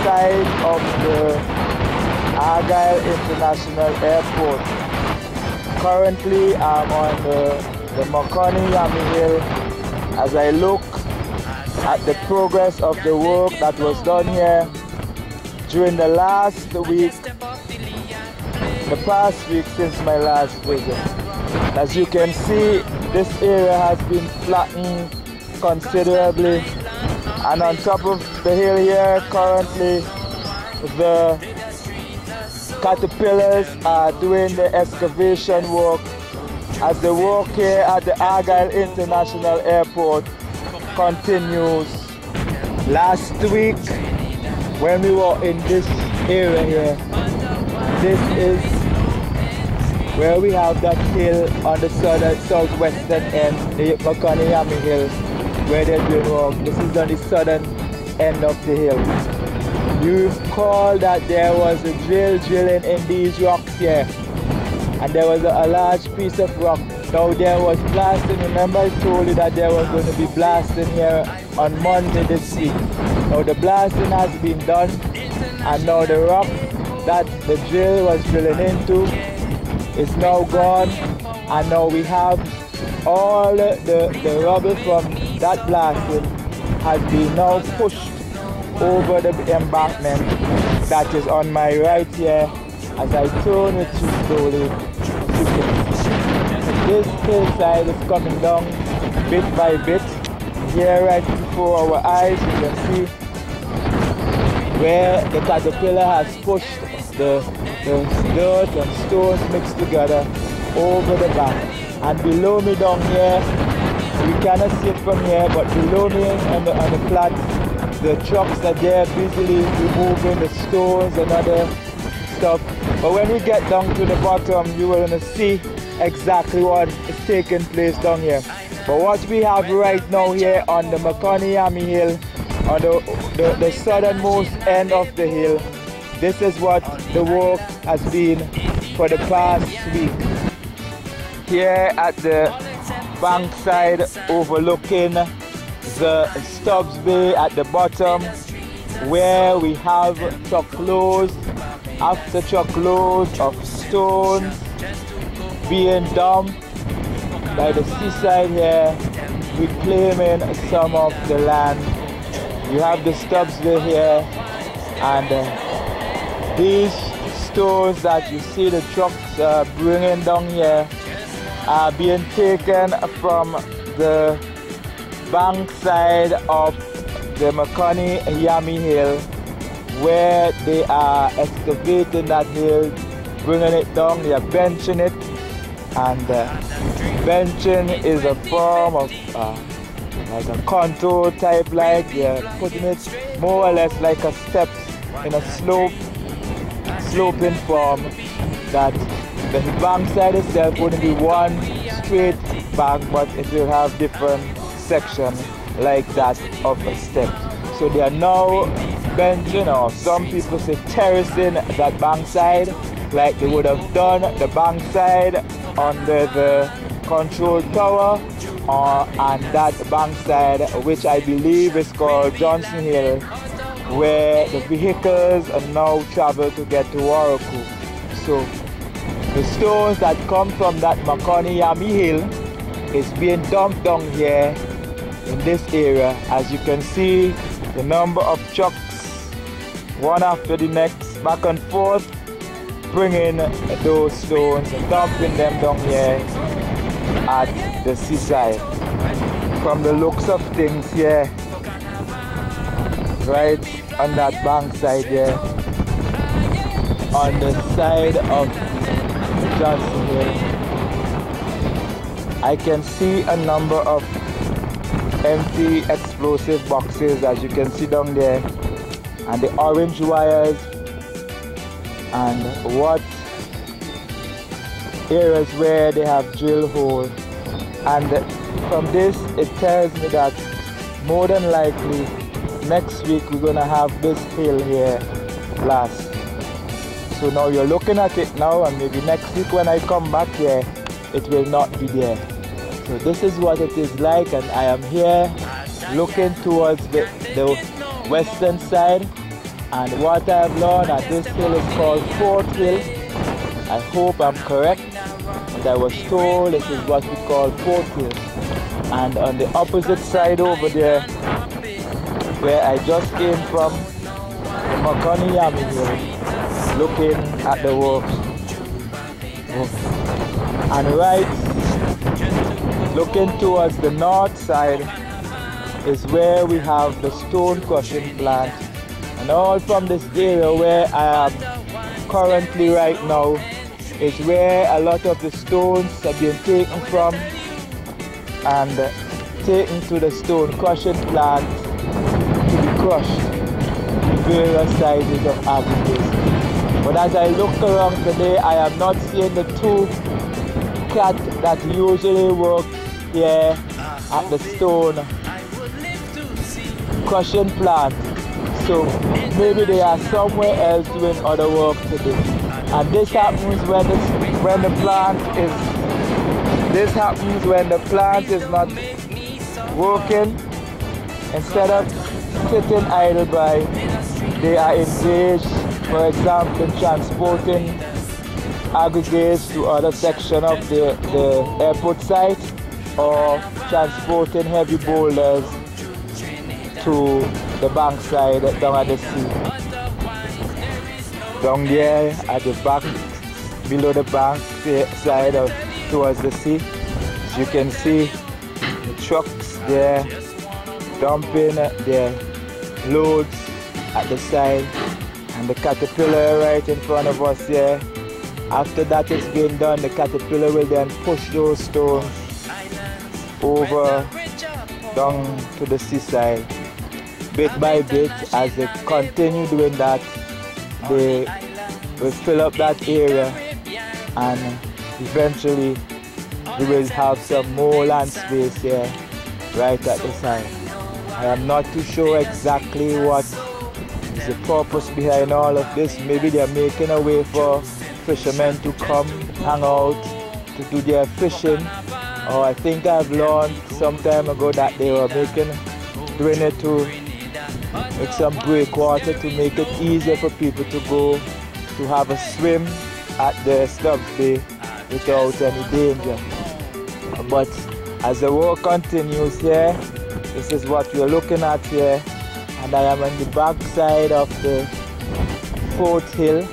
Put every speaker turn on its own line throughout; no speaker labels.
side of the Argyle International Airport. Currently I'm on the Makani Hill as I look at the progress of the work that was done here during the past week since my last visit. As you can see, this area has been flattened considerably, and on top of the hill here currently the caterpillars are doing the excavation work as the work here at the Argyle International Airport continues. Last week when we were in this area here, this is where we have that hill on the southwestern end, the Makani Hill, where they're doing work. This is on the southern end of the hill. You recall that there was a drilling in these rocks here, and there was a large piece of rock. Now there was blasting. Remember I told you that there was going to be blasting here on Monday this week. Now the blasting has been done, and now the rock that the drill was drilling into is now gone, and now we have all the rubble from that blasting has been now pushed over the embankment that is on my right here as I turn it slowly. This hillside is coming down bit by bit. Here right before our eyes you can see where the caterpillar has pushed the dirt and stones mixed together over the bank. And below me down here, we cannot see it from here, but below me on the flat, the trucks are there busily removing the stones and other stuff. But when we get down to the bottom, you will see exactly what is taking place down here. But what we have right now here on the Makani Hill, on the southernmost end of the hill, this is what the work has been for the past week. Here at the bank side overlooking the Stubbs Bay at the bottom, where we have truckloads after truckloads of stones being dumped by the seaside here, reclaiming some of the land. You have the Stubbs Bay here, and these stones that you see the trucks bringing down here are being taken from the bank side of the Makani Hill, where they are excavating that hill, bringing it down. They are benching it, and benching is a form of like a contour type, like they're putting it more or less like a steps in a sloping form, that the bank side itself wouldn't be one straight bank, but it will have different sections like that of a step. So they are now benching, or some people say terracing, that bank side, like they would have done the bank side under the control tower, and that bank side, which I believe is called Johnson Hill, where the vehicles are now travel to get to Warraku. So the stones that come from that Makani Hill is being dumped down here in this area. As you can see, the number of trucks, one after the next, back and forth, bringing those stones and dumping them down here at the seaside. From the looks of things here, right on that bank side here, on the side of Johnson Hill, I can see a number of empty explosive boxes, as you can see down there, and the orange wires, and what areas where they have drill hole. And from this it tells me that more than likely next week we're gonna have this hill here last. So now you're looking at it now, and maybe next week when I come back here it will not be there. So this is what it is like, and I am here looking towards the western side And what I've learned at this hill is called Fort Hill. I hope I'm correct, but I was told this is what we call Fort Hill. And on the opposite side over there, where I just came from, the Makani Hill, looking at the works. And right, looking towards the north side, is where we have the stone crushing plant. And all from this area where I am currently right now is where a lot of the stones have been taken from and taken to the stone crushing plant to be crushed in various sizes of aggregates. But as I look around today, I am not seeing the two cats that usually work here at the stone crushing plant. So maybe they are somewhere else doing other work today. And this happens when the plant is not working. Instead of sitting idle by, they are engaged, for example, in transporting aggregates to other section of the airport site, or transporting heavy boulders to the bank side down at the sea. Down there at the back, below the bank side towards the sea, you can see the trucks there dumping their loads at the side, and the caterpillar right in front of us here. After that is being done, the caterpillar will then push those stones over down to the seaside. Bit by bit, as they continue doing that, they will fill up that area, and eventually we will have some more land space here right at the side. I am not too sure exactly what is the purpose behind all of this. Maybe they are making a way for fishermen to come hang out to do their fishing, or I think I've learned some time ago that they were doing it to make some breakwater to make it easier for people to go to have a swim at the Stubbs Bay without any danger. But as the work continues here, this is what we're looking at here, and I am on the back side of the Fort Hill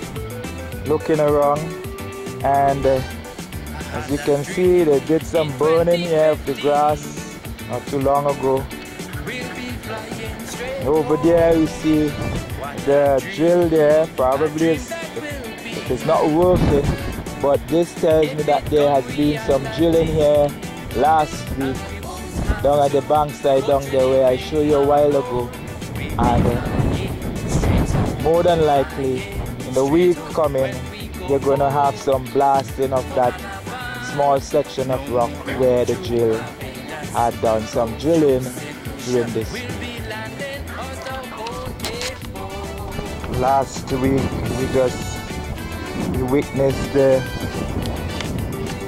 looking around, and as you can see, they did some burning here of the grass not too long ago. Over there you see the drill there. Probably it is not working, but this tells me that there has been some drilling here last week down at the bank side down there where I showed you a while ago, and more than likely in the week coming they're going to have some blasting of that small section of rock where the drill had done some drilling during this week. Last week we witnessed the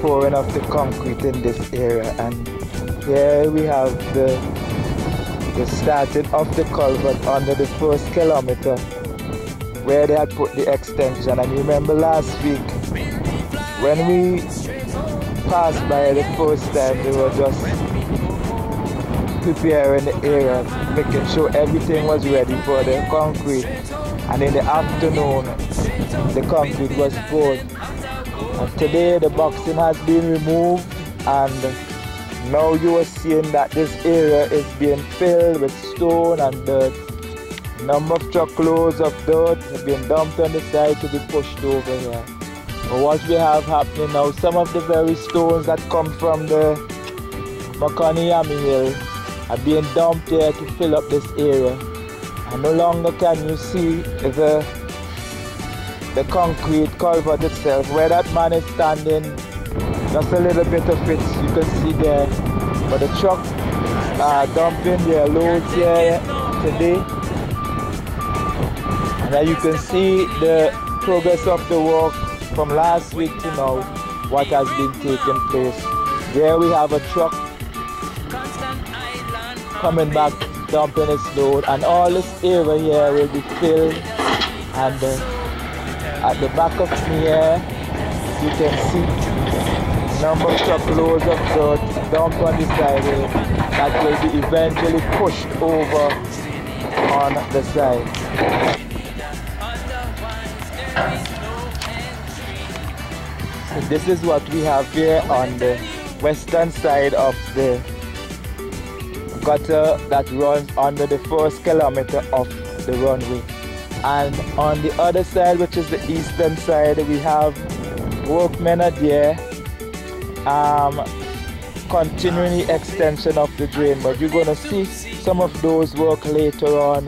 pouring of the concrete in this area, and here we have the starting of the culvert under the first kilometer where they had put the extension. And you remember last week when we passed by the first time, they were just preparing the area, making sure everything was ready for the concrete. And in the afternoon, the concrete was poured. And today the boxing has been removed, and now you are seeing that this area is being filled with stone and dirt. A number of truckloads of dirt have been dumped on the side to be pushed over here. But what we have happening now, some of the very stones that come from the Makani Hill are being dumped here to fill up this area. And no longer can you see the concrete culvert itself. Where that man is standing, just a little bit of it you can see there. But the trucks are dumping their loads here today. And then you can see the progress of the work from last week to now, what has been taking place. There we have a truck coming back dumping its load, and all this area here will be filled. And at the back of me here, you can see number of truckloads of dirt dumped on the sideway that will be eventually pushed over on the side. So this is what we have here on the western side of the gutter that runs under the first kilometer of the runway. And on the other side, which is the eastern side, we have workmen are there continuing the extension of the drain. But you're going to see some of those work later on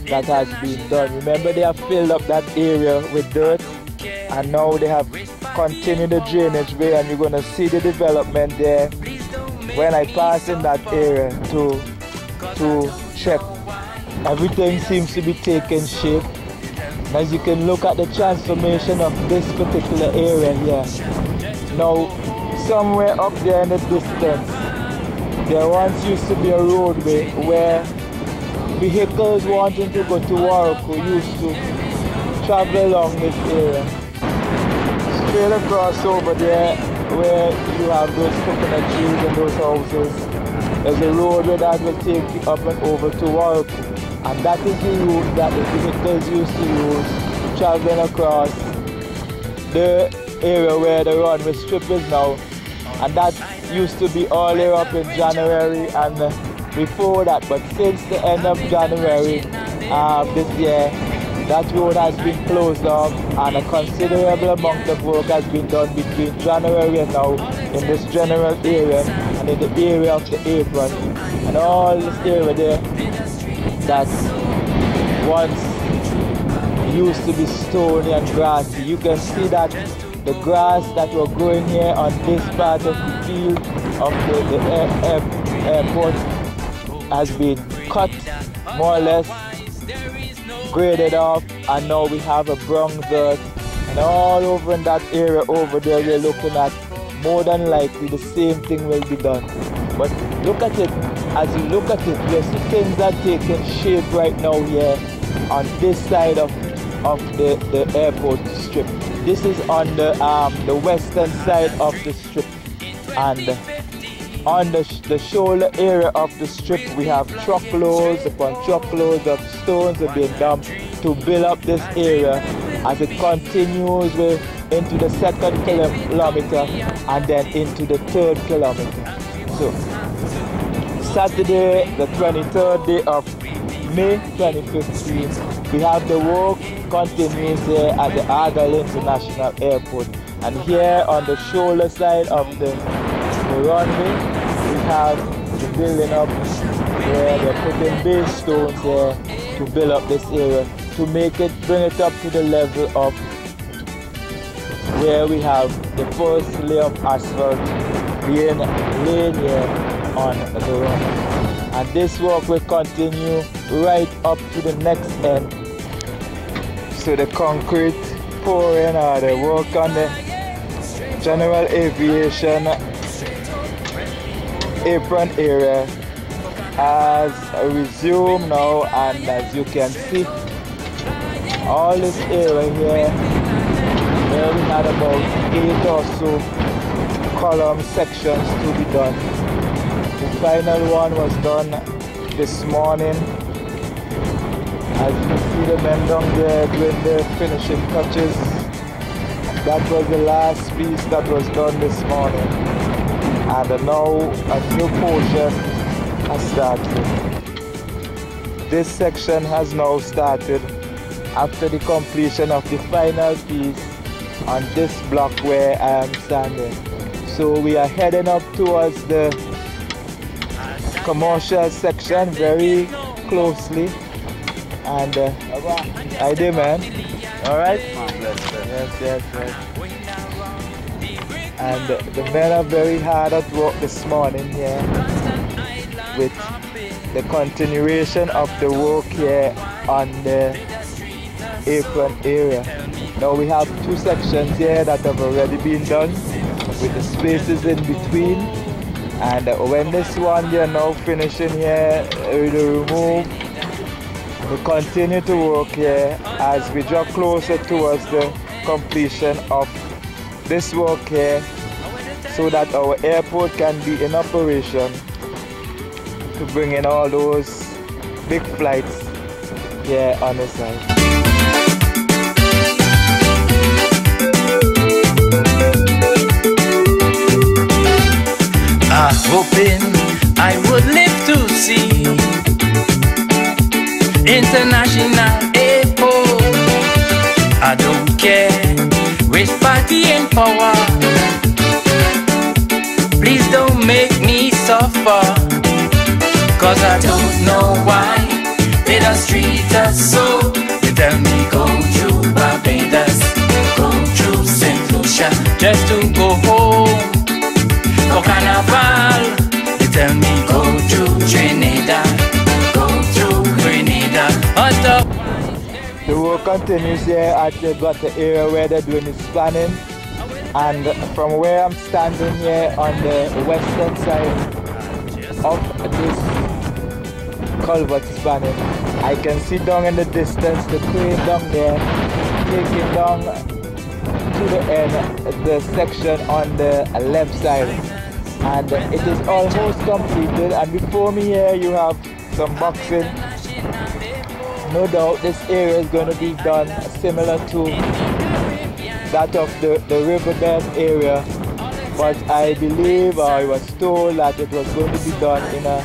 that has been done. Remember, they have filled up that area with dirt, and now they have continued the drainage way, and you're going to see the development there when I pass in that area to check. Everything seems to be taking shape. As you can look at the transformation of this particular area here. Now, somewhere up there in the distance, there once used to be a roadway where vehicles wanting to go to Warwick used to travel along this area. Straight across over there where you have those coconut trees and those houses, there's a roadway that will take you up and over to Warwick. And that is the route that the vehicles used to use traveling across the area where the runway strip is now. And that used to be all the way up in January and before that. But since the end of January this year, that road has been closed off, and a considerable amount of work has been done between January and now in this general area and in the area of the apron. And all this area there that once used to be stony and grassy. You can see that the grass that were growing here on this part of the field of the airport has been cut, more or less graded off, and now we have a brown dirt. And all over in that area over there, we're looking at more than likely the same thing will be done. But look at it. As you look at it, you see things are taking shape right now here on this side of the airport strip. This is on the western side of the strip, and on the shoulder area of the strip, we have truckloads upon truckloads of stones are being dumped to build up this area as it continues into the second kilometer and then into the third kilometer. So Saturday, the 23rd day of May 2015, we have the work continues there at the Argyle International Airport. And here on the shoulder side of the runway, we have the building up where they're putting base stones there to build up this area, to bring it up to the level of where we have the first layer of asphalt being laid here on the runway. And this work will continue right up to the next end. So the concrete pouring or the work on the general aviation apron area has resumed now, and as you can see, all this area here where we had about 8 or so column sections to be done. The final one was done this morning. As you see the men down there doing the finishing touches. That was the last piece that was done this morning. And now a new portion has started. This section has now started after the completion of the final piece on this block where I am standing. So we are heading up towards the commercial section very closely. And I do, man. All right? Yes. And the men are very hard at work this morning here with the continuation of the work here on the apron area. Now we have 2 sections here that have already been done with the spaces in between. And when this one you're now finishing here, we remove, we continue to work here as we draw closer towards the completion of this work here, so that our airport can be in operation to bring in all those big flights here on the side.
Hoping I would live to see International Airport. I don't care which party in power, please don't make me suffer, cause I don't know why they don't treat us so. They tell me go through Barbados, go through St. Lucia, just to go home for Carnival. They tell me go through Trinidad, go through Grenada.
The work continues here at the gutter area where they're doing the spanning, and from where I'm standing here on the western side of this culvert spanning, I can see down in the distance the crane down there taking down to the end the section on the left side, and it is almost completed. And before me here you have some boxing. No doubt this area is going to be done similar to that of the riverbed area, but I believe, or I was told, that it was going to be done in a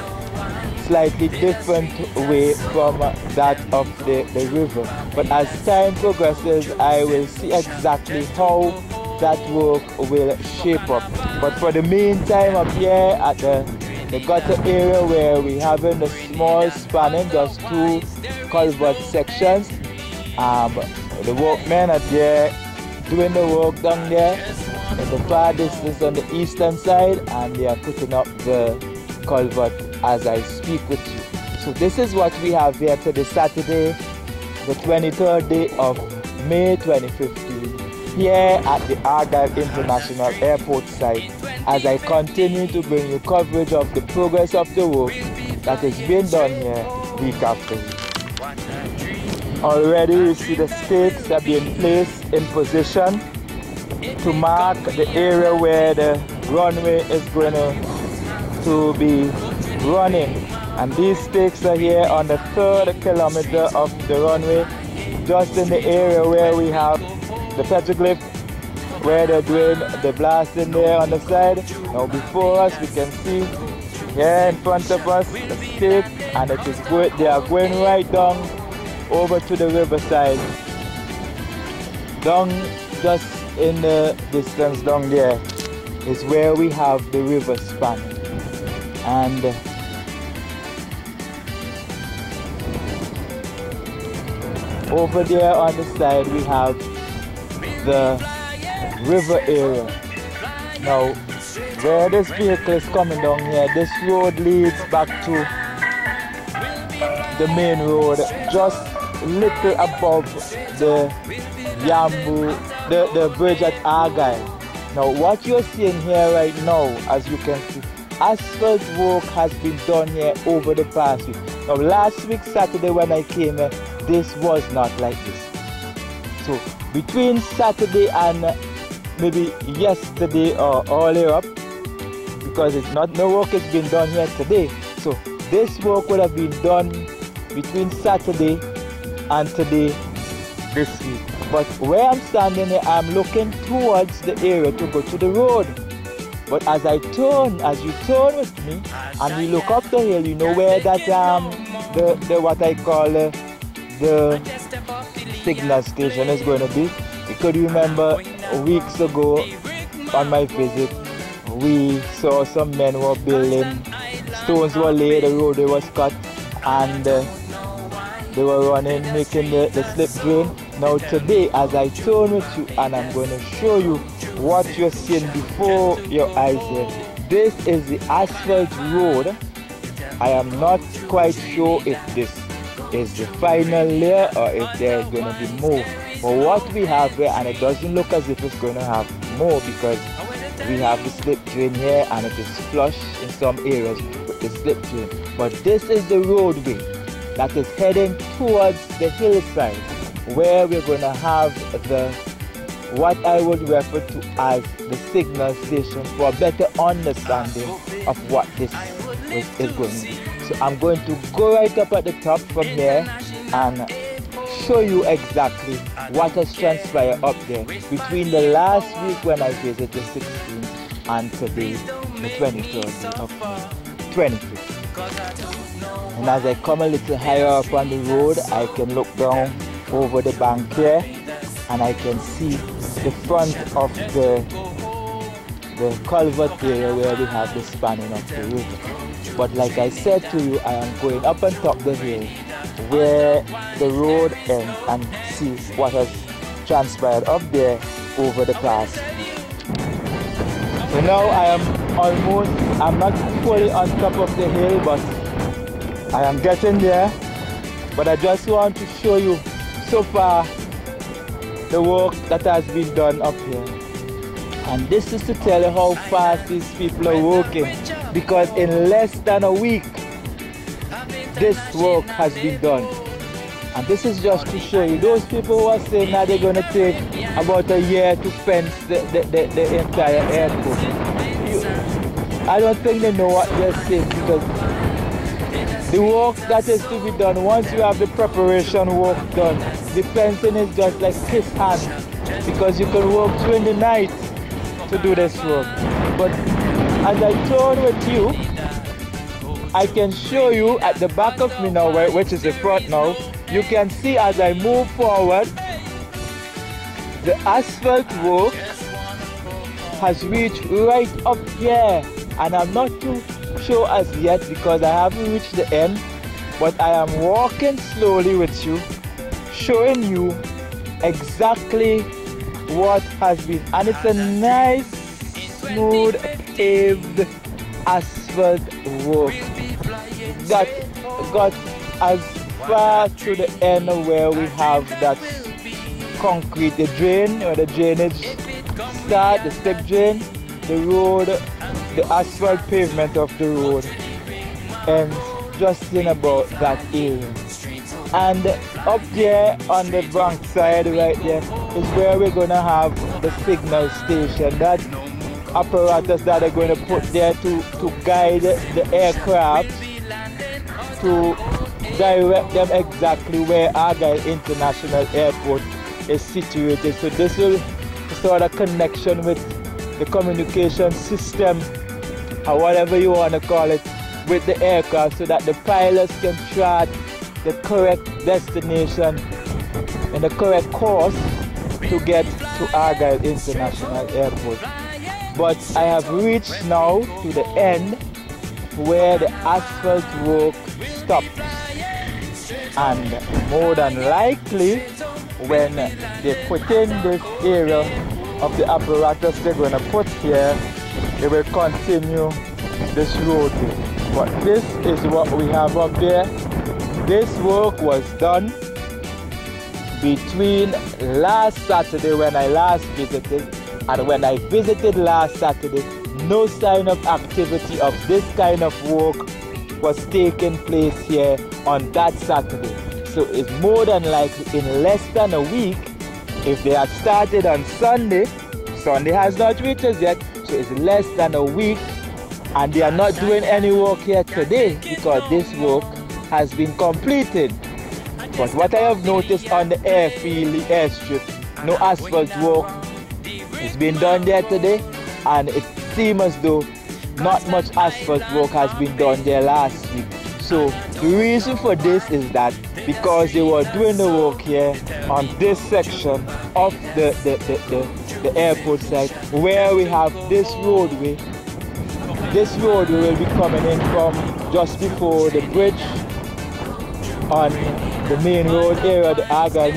slightly different way from that of the river. But as time progresses, I will see exactly how that work will shape up. But for the meantime, up here at the gutter area where we having the small spanning, just 2 culvert sections, the workmen are there doing the work down there in the far distance on the eastern side, and they are putting up the culvert as I speak with you. So this is what we have here today, Saturday, the 23rd day of May 2015, here at the Argyle International Airport Site, as I continue to bring you coverage of the progress of the work that is being done here week after week. Already you see the stakes are being placed in position to mark the area where the runway is going to be running. And these stakes are here on the 3rd kilometer of the runway, just in the area where we have the petroglyph, where they're doing the blasting there on the side. Now before us we can see here in front of us the stake, and it is going, they are going right down over to the riverside. Down just in the distance down there is where we have the river span. And over there on the side we have the river area. Now where this vehicle is coming down here, this road leads back to the main road, just little above the Yambu, the bridge at Argyle. Now what you're seeing here right now, as you can see, asphalt work has been done here over the past week. Now last week Saturday when I came here, this was not like this. So between Saturday and maybe yesterday or earlier up, because it's not, no work has been done here today. So this work would have been done between Saturday and today this week. But where I'm standing here, I'm looking towards the area to go to the road. But as I turn, as you turn with me and you look up the hill, you know where that the what I call the signal station is going to be. You could remember weeks ago on my visit, we saw some men were building, stones were laid, the road was cut, and they were running, making the slip drain. Now today, as I turn with you, and I'm going to show you what you're seeing before your eyes here, this is the asphalt road. I am not quite sure if this is the final layer or if there's going to be more. But what we have here, and it doesn't look as if it's going to have more, because we have the slip drain here, and it is flush in some areas with the slip drain. But this is the roadway that is heading towards the hillside, where we're going to have what I would refer to as the signal station, for a better understanding of what this is going to be. So I'm going to go right up at the top from here and show you exactly what has transpired up there between the last week when I visited the 16th and today, the 23rd of 25th. And as I come a little higher up on the road, I can look down over the bank here, and I can see the front of the culvert area where we have the spanning of the river. But like I said to you, I am going up on top the hill where the road ends and see what has transpired up there over the past week. So now I'm not fully on top of the hill, but I am getting there. But I just want to show you so far the work that has been done up here. And this is to tell you how fast these people are working, because in less than a week this work has been done. And this is just to show you those people who are saying that they're going to take about a year to fence the entire airport. I don't think they know what they're saying, because the work that is to be done, once you have the preparation work done, the fencing is just like kiss hand, because you can work during the night to do this work. But as I turn with you, I can show you at the back of me now, which is the front now, you can see as I move forward, the asphalt work has reached right up here. And I'm not too sure as yet because I haven't reached the end, but I am walking slowly with you, showing you exactly what has been. And it's a nice, smooth, paved asphalt work that got as far to the end where we have that concrete, the drain, or the drainage start, the step drain, the road, the asphalt pavement of the road, and just in about that area. And up there on the bank side right there is where we're going to have the signal station, that apparatus that they're going to put there to guide the aircraft, to direct them exactly where Argyle International Airport is situated. So this will sort of connection with the communication system, or whatever you want to call it, with the aircraft, so that the pilots can chart the correct destination and the correct course to get to Argyle International Airport. But I have reached now to the end where the asphalt work stops, and more than likely when they put in this area of the apparatus they're going to put here, they will continue this roadway. But this is what we have up there. This work was done between last Saturday when I last visited, and when I visited last Saturday, no sign of activity of this kind of work was taking place here on that Saturday. So it's more than likely in less than a week, if they had started on Sunday, Sunday has not reached us yet, so it's less than a week, and they are not doing any work here today because this work has been completed. But what I have noticed on the airfield, the airstrip, no asphalt work is being done there today, and it seems as though not much asphalt work has been done there last week. So the reason for this is that because they were doing the work here on this section of the airport site where we have this roadway. This roadway will be coming in from just before the bridge on the main road area, the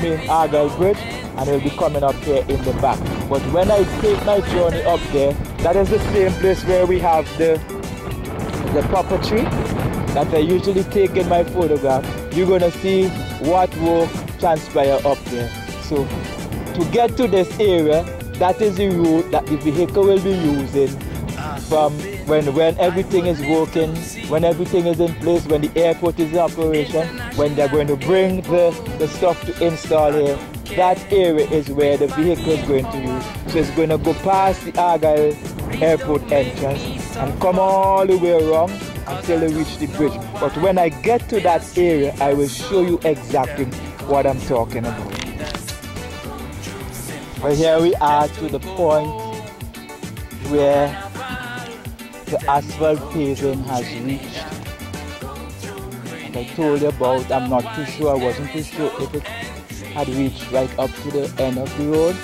main Argyle bridge, and it will be coming up here in the back. But when I take my journey up there, that is the same place where we have the puppetry that I usually take in my photograph. You're going to see what work transpire up there. So to get to this area, that is the route that the vehicle will be using from when everything is working, when everything is in place, when the airport is in operation, when they're going to bring the stuff to install here. That area is where the vehicle is going to use. So it's going to go past the Argyle Airport entrance and come all the way around until they reach the bridge. But when I get to that area, I will show you exactly what I'm talking about. But here we are to the point where the asphalt paving has reached. As I told you about, I'm not too sure, I wasn't too sure if it had reached right up to the end of the road.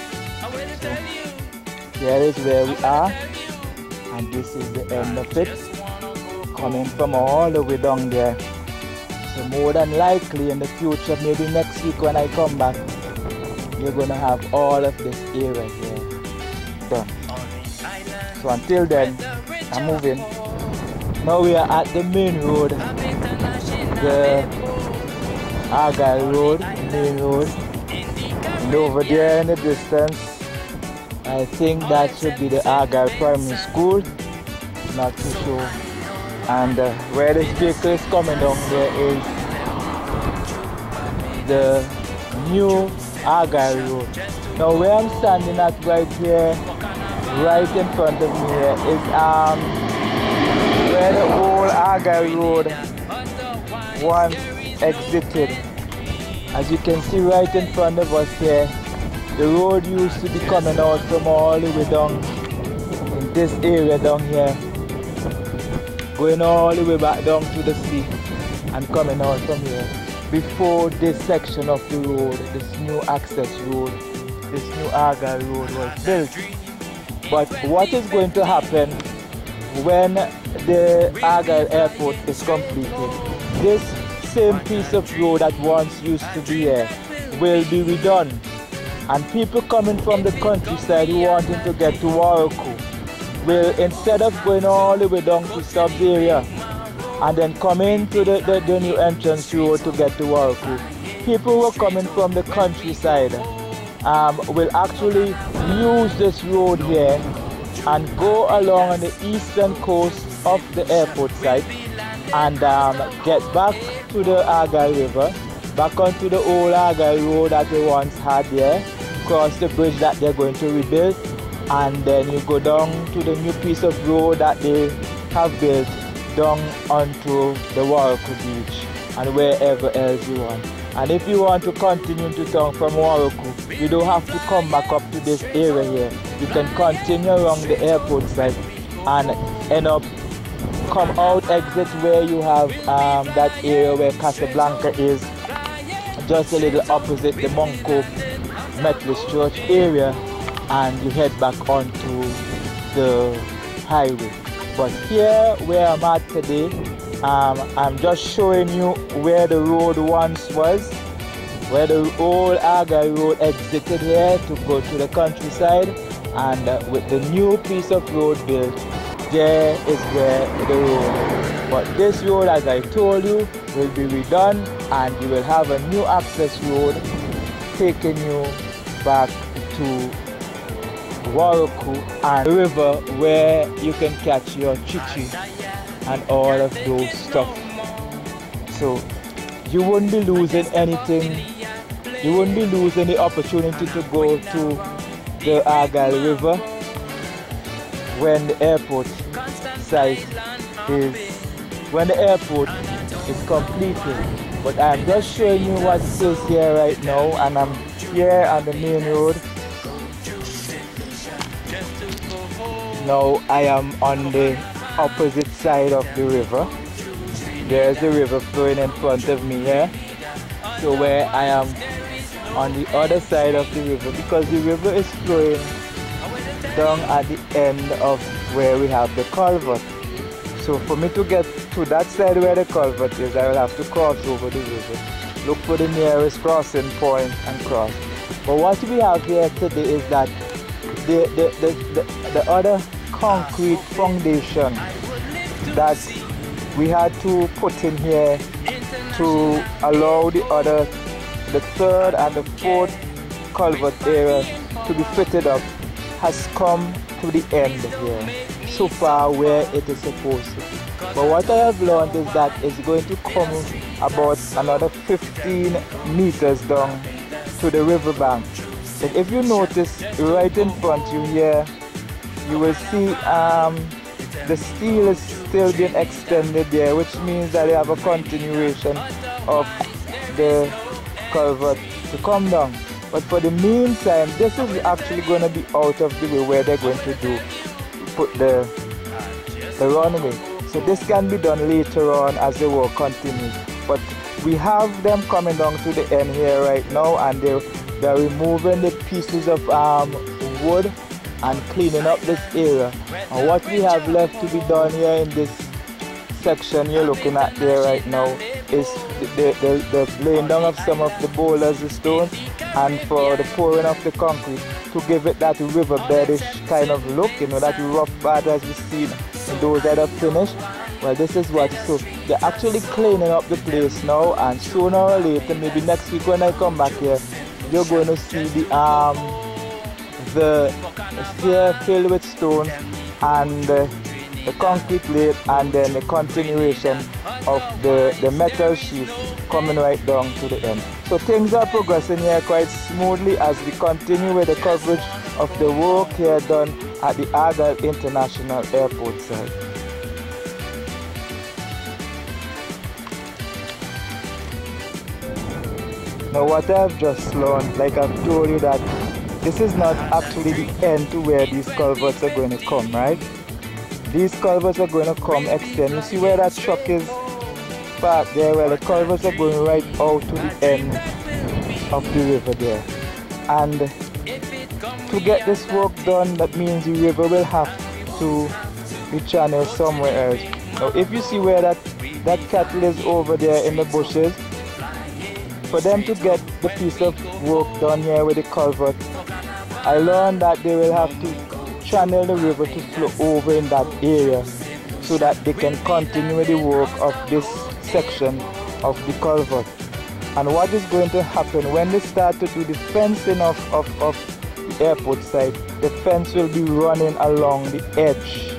So here is where we are, and this is the end of it, coming from all the way down there. So more than likely in the future, maybe next week when I come back, you're gonna have all of this area here done. So until then, I'm moving. Now we are at the main road, the Argyle Road, main road. And over there in the distance, I think that should be the Argyle Primary School. Not too sure. And where this vehicle is coming down there is the new Argyle Road. Now where I'm standing at right here, right in front of me here, is where the old Argyle Road once exited. As you can see right in front of us here, the road used to be coming out from all the way down in this area down here, going all the way back down to the sea and coming out from here. Before this section of the road, this new access road, this new Argyle Road was built. But what is going to happen when the Argyle Airport is completed? This same piece of road that once used to be here will be redone, and people coming from the countryside who wanting to get to Warwick will, instead of going all the way down to Stubbs area and then come into the new entrance road to get to Warwick, people who are coming from the countryside will actually use this road here and go along on the eastern coast of the airport site and get back to the Argyle River, back onto the old Argyle Road that they once had there, cross the bridge that they're going to rebuild, and then you go down to the new piece of road that they have built down onto the Warwick Beach and wherever else you want. And if you want to continue to town from Warwick, you don't have to come back up to this area here. You can continue around the airport site and end up come out exit where you have that area where Casablanca is, just a little opposite the Monco Methodist Church area, and you head back onto the highway. But here where I'm at today, I'm just showing you where the road once was, where the old Argyle Road exited here to go to the countryside, and with the new piece of road built, there is where the road is. But this road, as I told you, will be redone, and you will have a new access road taking you back to Warwick and the river where you can catch your chichi and all of those stuff. So you wouldn't be losing anything. You wouldn't be losing the opportunity to go to the Argyle River when the airport site is completed. But I'm just showing you what is here right now, and I'm here on the main road. Now I am on the opposite side of the river. There's the river flowing in front of me here. So where I am on the other side of the river, because the river is flowing down at the end of where we have the culvert. So for me to get to that side where the culvert is, I will have to cross over the river, look for the nearest crossing point and cross. But what we have here today is that the other concrete foundation that we had to put in here to allow the third and the fourth culvert area to be fitted up has come to the end here, so far where it is supposed to be. But what I have learned is that it's going to come about another 15 meters down to the riverbank. And if you notice right in front of you here, you will see the steel is still being extended there, which means that they have a continuation of the culvert to come down. But for the meantime, this is actually going to be out of the way where they're going to put the runway. So this can be done later on as the work continues. But we have them coming down to the end here right now, and they're removing the pieces of wood and cleaning up this area. And what we have left to be done here in this section you're looking at there right now is the laying down of some of the boulders, the stones, and for the pouring of the concrete to give it that riverbedish kind of look, you know, that rough part as we see in those that are finished. Well, this is what, so they're actually cleaning up the place now, and sooner or later, maybe next week when I come back here, you're going to see the sphere filled with stone and the concrete laid, and then the continuation of the metal sheets coming right down to the end. So things are progressing here quite smoothly as we continue with the coverage of the work here done at the Argyle International Airport Site. Now what I've just learned, like I've told you, that this is not actually the end to where these culverts are going to come, right? These culverts are going to come extend. You see where that truck is parked there? Well, the culverts are going right out to the end of the river there. And to get this work done, that means the river will have to be channeled somewhere else. Now if you see where that cattle is over there in the bushes, for them to get the piece of work done here with the culvert, I learned that they will have to channel the river to flow over in that area so that they can continue the work of this section of the culvert. And what is going to happen when they start to do the fencing of the airport site, the fence will be running along the edge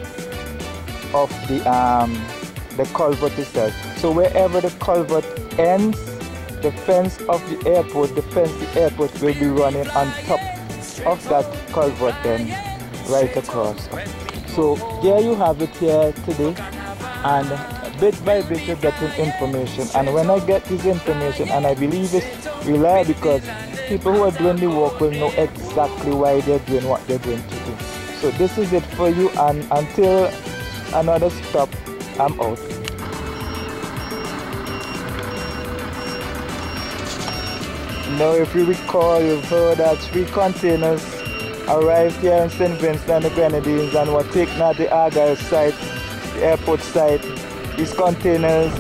of the culvert itself. So wherever the culvert ends, the fence of the airport, the airport will be running on top of that culvert then, right across. So there you have it here today, and bit by bit you're getting information. And when I get this information, and I believe it's reliable because people who are doing the work will know exactly why they're doing what they're going to do. So this is it for you, and until another stop, I'm out. Now if you recall, you've heard that 3 containers arrived here in St. Vincent and the Grenadines and were taken at the Argyle site, the airport site. These containers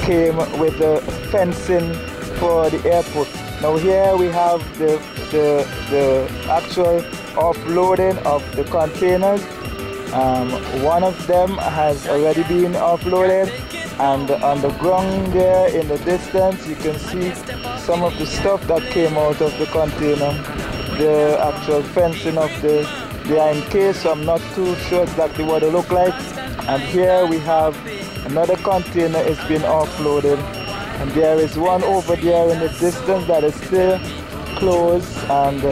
came with the fencing for the airport. Now here we have the actual offloading of the containers. One of them has already been offloaded, and on the ground there in the distance you can see some of the stuff that came out of the container, the actual fencing of the behind case. So I'm not too sure exactly what it look like. And here we have another container is being offloaded, and there is one over there in the distance that is still closed, and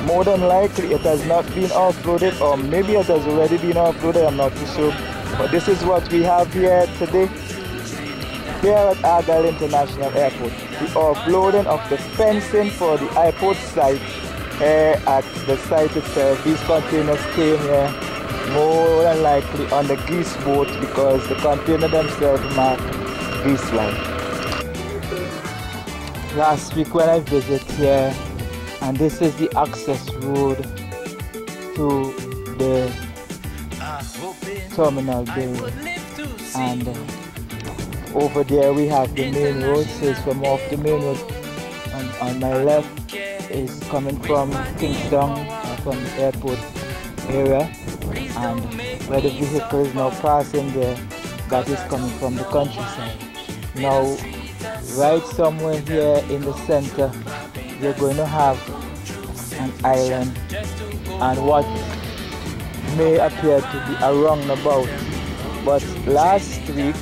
more than likely it has not been offloaded, or maybe it has already been offloaded, I'm not too sure. But this is what we have here today, here at Argyle International Airport. The offloading of the fencing for the airport site at the site itself. These containers came here more than likely on the geese boat because the container themselves mark geese line. Last week when I visited here, and this is the access road to the terminal building, and over there we have the main road. So it's from off the main road, and on my left is coming from Kingston, from the airport area, and where the vehicle is now passing there, that is coming from the countryside. Now right somewhere here in the center we're going to have an island, and what may appear to be a roundabout. But last week,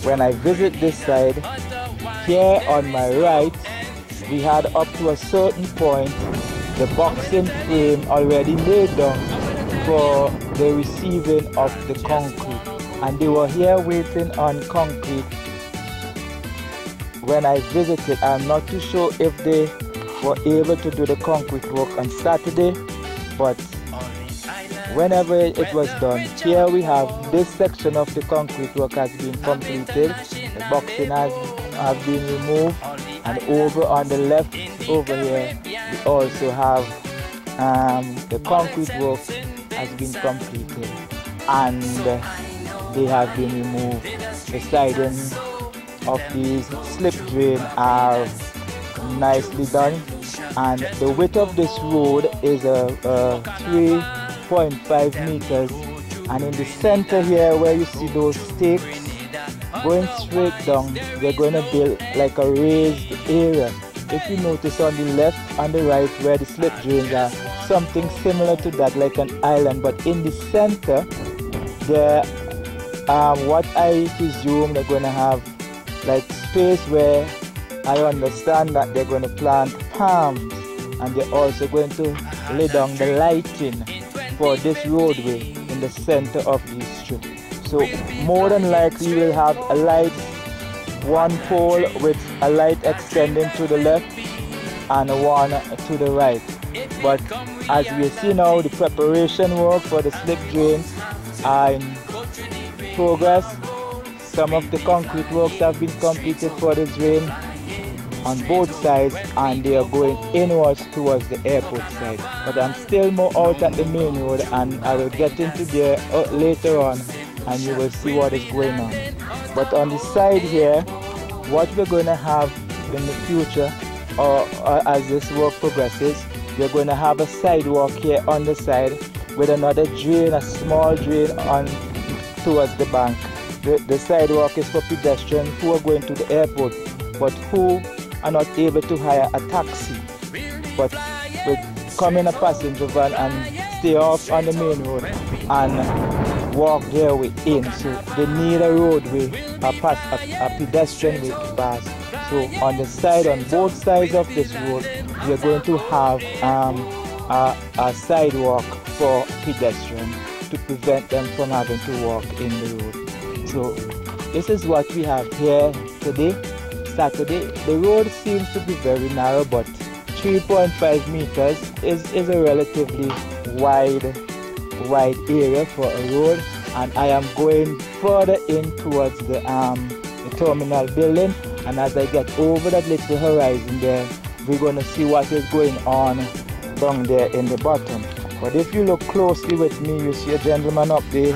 when I visit this side, here on my right, we had up to a certain point the boxing frame already laid down for the receiving of the concrete, and they were here waiting on concrete when I visited. I'm not too sure if they were able to do the concrete work on Saturday, but whenever it was done, here we have this section of the concrete work has been completed. The boxing has been removed, and over on the left over here we also have the concrete work has been completed, and they have been removed. The siding of these slip drain are nicely done, and the width of this road is 3.5 meters, and in the center here where you see those stakes going straight down, they're going to build like a raised area. If you notice on the left and the right where the slip drains are, something similar to that, like an island, but in the center there, what I presume they're going to have like space where I understand that they're going to plant palms, and they're also going to lay down the lighting for this roadway in the center of the strip. So more than likely we'll have a light, one pole with a light extending to the left and one to the right. But as we see now, the preparation work for the slip drains are in progress. Some of the concrete works have been completed for the drain on both sides, and they are going inwards towards the airport side. But I'm still more out at the main road, and I will get into there later on, and you will see what is going on. But on the side here, what we're going to have in the future, or as this work progresses, we're going to have a sidewalk here on the side with another drain, a small drain on towards the bank. The sidewalk is for pedestrians who are going to the airport, but who are not able to hire a taxi, but will come in a passenger van and stay off on the main road and walk their way in. So they need a roadway, a pedestrian way to pass. So on the side, on both sides of this road, we are going to have a sidewalk for pedestrians to prevent them from having to walk in the road. So this is what we have here today, Saturday. The road seems to be very narrow, but 3.5 meters is a relatively wide area for a road, and I am going further in towards the terminal building, and as I get over that little horizon there, we're going to see what is going on down there in the bottom. But if you look closely with me, you see a gentleman up there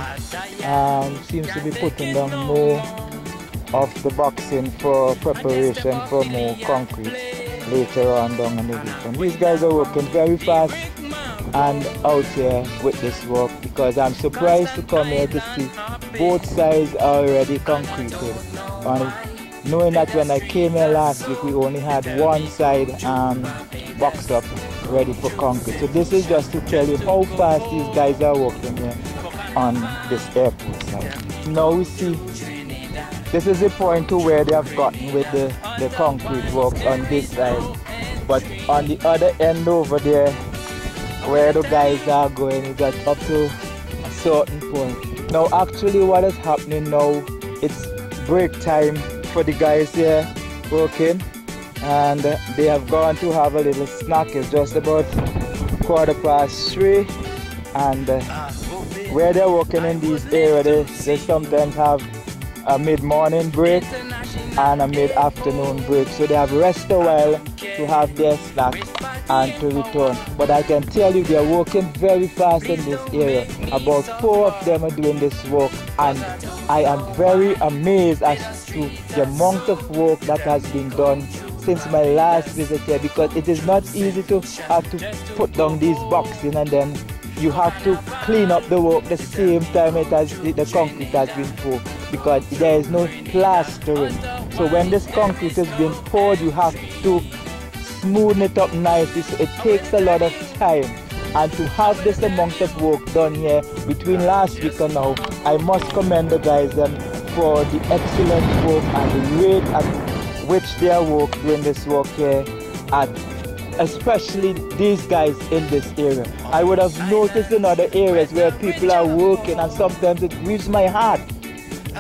seems to be putting down more of the boxing for preparation for more concrete later on down in the week. And these guys are working very fast and out here with this work, because I'm surprised to come here to see both sides are already concreted. And knowing that when I came here last week, we only had one side boxed up ready for concrete. So this is just to tell you how fast these guys are working here on this airport side. Now we see this is the point to where they have gotten with the concrete works on this side. But on the other end over there, where the guys are going, is at up to a certain point. Now actually what is happening now, it's break time for the guys here working, and they have gone to have a little snack. It's just about 3:15, and where they're working in these areas, they sometimes have a mid-morning break and a mid-afternoon break, so they have rest a while to have their snacks and to return. But I can tell you, they are working very fast in this area. About 4 of them are doing this work, and I am very amazed as to the amount of work that has been done since my last visit here, because it is not easy to have to put down these boxes and then you have to clean up the work the same time the concrete has been poured, because there is no plastering. So when this concrete is being poured, you have to smoothen it up nicely, so it takes a lot of time. And to have this amount of work done here between last week and now, I must commend the guys for the excellent work and the rate at which they are doing this work here, at especially these guys in this area. I would have noticed in other areas where people are working, and sometimes it grieves my heart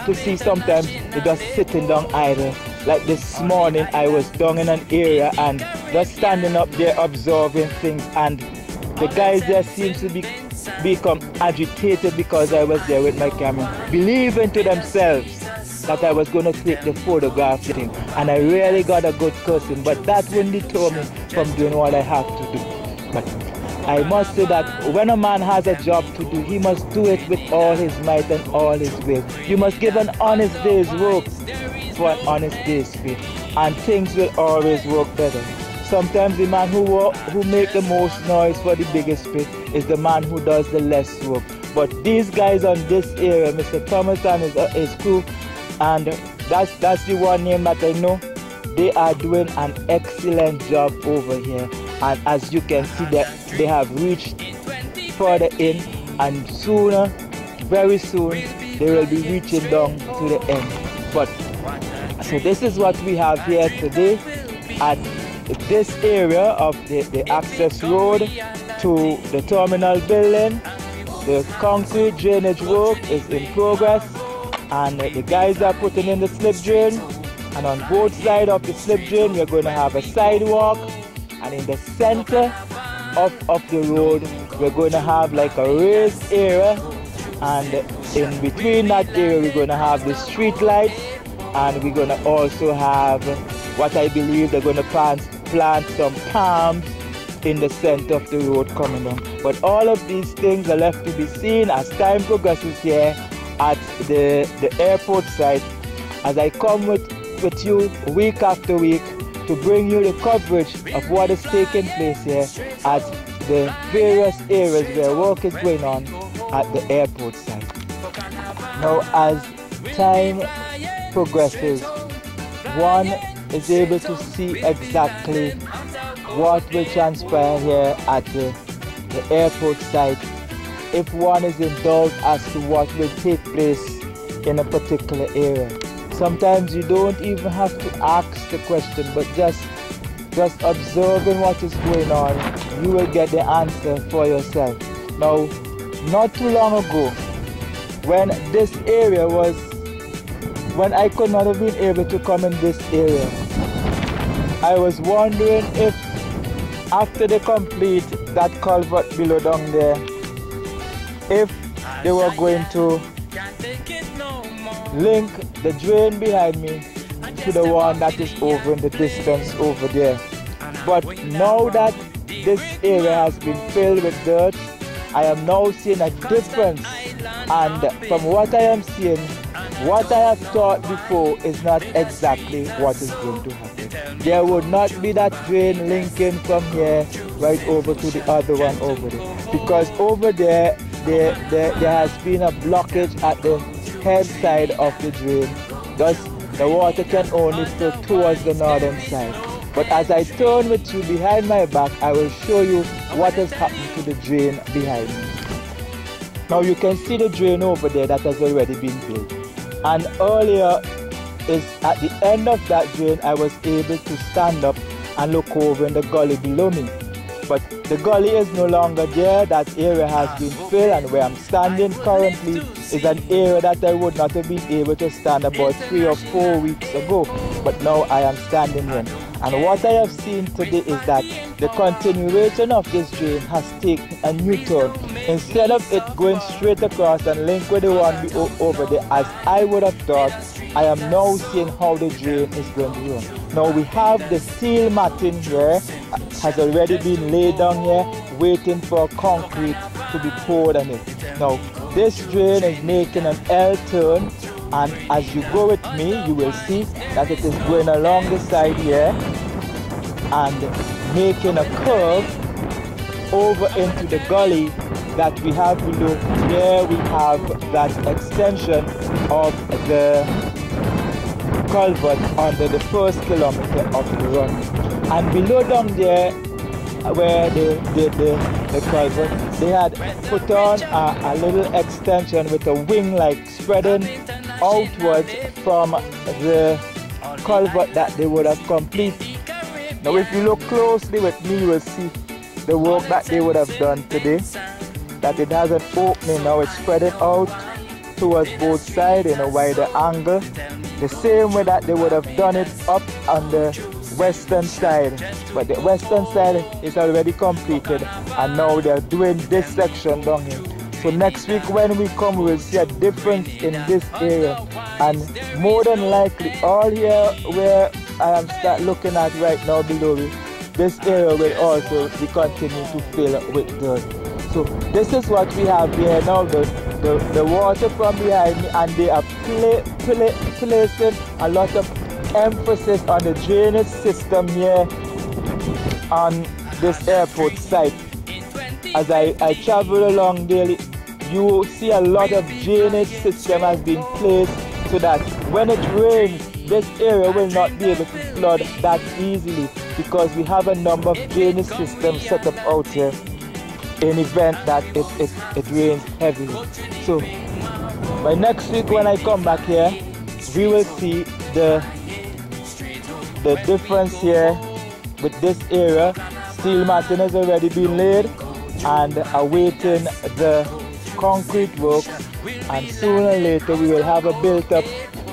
to see sometimes they're just sitting down idle. Like this morning, I was down in an area and just standing up there observing things, and the guys there seem to become agitated because I was there with my camera, believing to themselves that I was going to take the photograph thing, and I really got a good cursing, but that wouldn't deter me from doing what I have to do. But I must say that when a man has a job to do, he must do it with all his might and all his will. You must give an honest day's work for an honest day's pay, and things will always work better. Sometimes the man who make the most noise for the biggest pay is the man who does the less work. But these guys on this area, Mr. Thomas and his crew, and that's the one name that I know, they are doing an excellent job over here. And as you can see, that they have reached further in, and sooner, very soon, they will be reaching down to the end. But so this is what we have here today at this area of the access road to the terminal building. The concrete drainage work is in progress, and the guys are putting in the slip drain, and on both sides of the slip drain we're going to have a sidewalk, and in the center of the road we're going to have like a raised area, and in between that area we're going to have the street lights, and we're going to also have what I believe they're going to plant some palms in the center of the road coming down. But all of these things are left to be seen as time progresses here at the airport site, as I come with you week after week to bring you the coverage of what is taking place here at the various areas where work is going on at the airport site. Now, as time progresses, one is able to see exactly what will transpire here at the airport site if one is in doubt as to what will take place in a particular area. Sometimes you don't even have to ask the question, but just observing what is going on, you will get the answer for yourself. Now, not too long ago, when I could not have been able to come in this area, I was wondering if after they complete that culvert below down there, if they were going to link the drain behind me to the one that is over in the distance over there. But now that this area has been filled with dirt, I am now seeing a difference, and from what I am seeing, what I have thought before is not exactly what is going to happen. There would not be that drain linking from here right over to the other one over there, because over there has been a blockage at the head side of the drain. Thus the water can only flow towards the northern side. But as I turn with you behind my back, I will show you what has happened to the drain behind me. Now you can see the drain over there that has already been built. And earlier, is at the end of that drain, I was able to stand up and look over in the gully below me. But the gully is no longer there. That area has been filled, and where I'm standing currently is an area that I would not have been able to stand about 3 or 4 weeks ago. But now I am standing here. And what I have seen today is that the continuation of this drain has taken a new turn. Instead of it going straight across and link with the one over there, as I would have thought, I am now seeing how the drain is going to run. Now we have the steel matting here, has already been laid down here, waiting for concrete to be poured on it. Now this drain is making an L turn, and as you go with me, you will see that it is going along the side here and making a curve over into the gully that we have below. There we have that extension of the culvert under the first kilometer of the run. And below down there, where they did the culvert, they had put on a little extension with a wing like spreading outwards from the culvert that they would have completed. Now if you look closely with me, you will see the work that they would have done today, that it has an opening. Now it's spreading out towards both sides in a wider angle, the same way that they would have done it up on the western side. But the western side is already completed, and now they're doing this section down here. So next week when we come, we will see a difference in this area, and more than likely all here where I am start looking at right now below me, this area will also be continue to fill with dirt. So this is what we have here now, the water from behind me, and they are placing a lot of emphasis on the drainage system here on this airport site. As I travel along daily, you see a lot of drainage system has been placed so that when it rains, this area will not be able to flood that easily, because we have a number of drainage systems set up out here in event that it rains heavily. So by next week when I come back here, we will see the difference here with this area. Steel matting has already been laid and awaiting the concrete work, and sooner or later we will have a built up,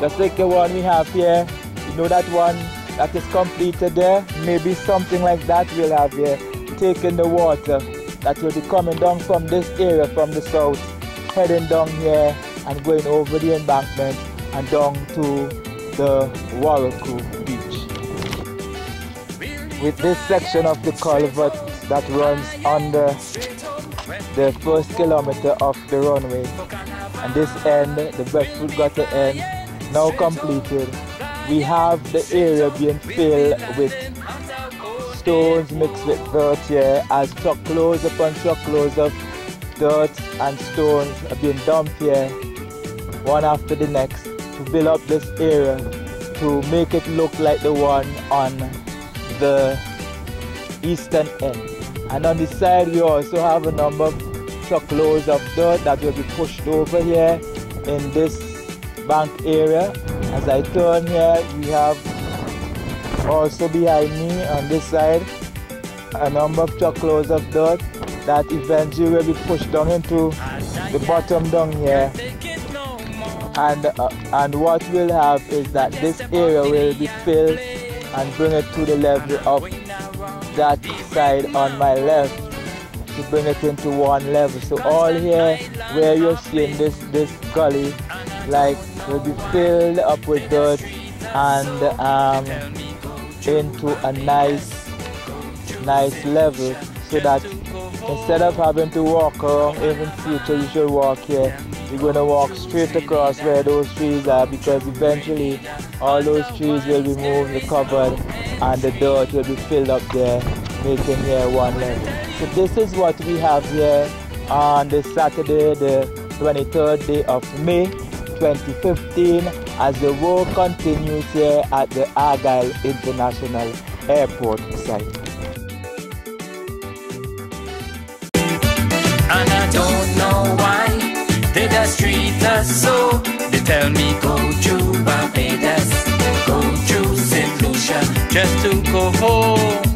just like the one we have here. You know that one that is completed there, maybe something like that we'll have here, taking the water that will be coming down from this area from the south, heading down here and going over the embankment and down to the Warraku beach. With this section of the culvert that runs under the first kilometer of the runway, and this end, the breadfruit gutter end, now completed, we have the area being filled with stones mixed with dirt here, as truckloads upon truckloads of dirt and stones are being dumped here, one after the next, to build up this area to make it look like the one on the eastern end. And on the side we also have a number of truckloads of dirt that will be pushed over here in this bank area. As I turn here, we have also behind me on this side a number of truckloads of dirt that eventually will be pushed down into the bottom down here. And what we'll have is that this area will be filled and bring it to the level of that side on my left, to bring it into one level. So all here where you're seeing this gully like will be filled up with dirt and into a nice level, so that instead of having to walk around, in future you should walk here, you're going to walk straight across where those trees are, because eventually all those trees will be moved, recovered, and the dirt will be filled up there, making here one level. So this is what we have here on this Saturday, the 23rd day of May 2015, as the work continues here at the Argyle International Airport Site.
And I don't know why they just treat us so. They tell me go to Barbados, go to St. Lucia, just to go home.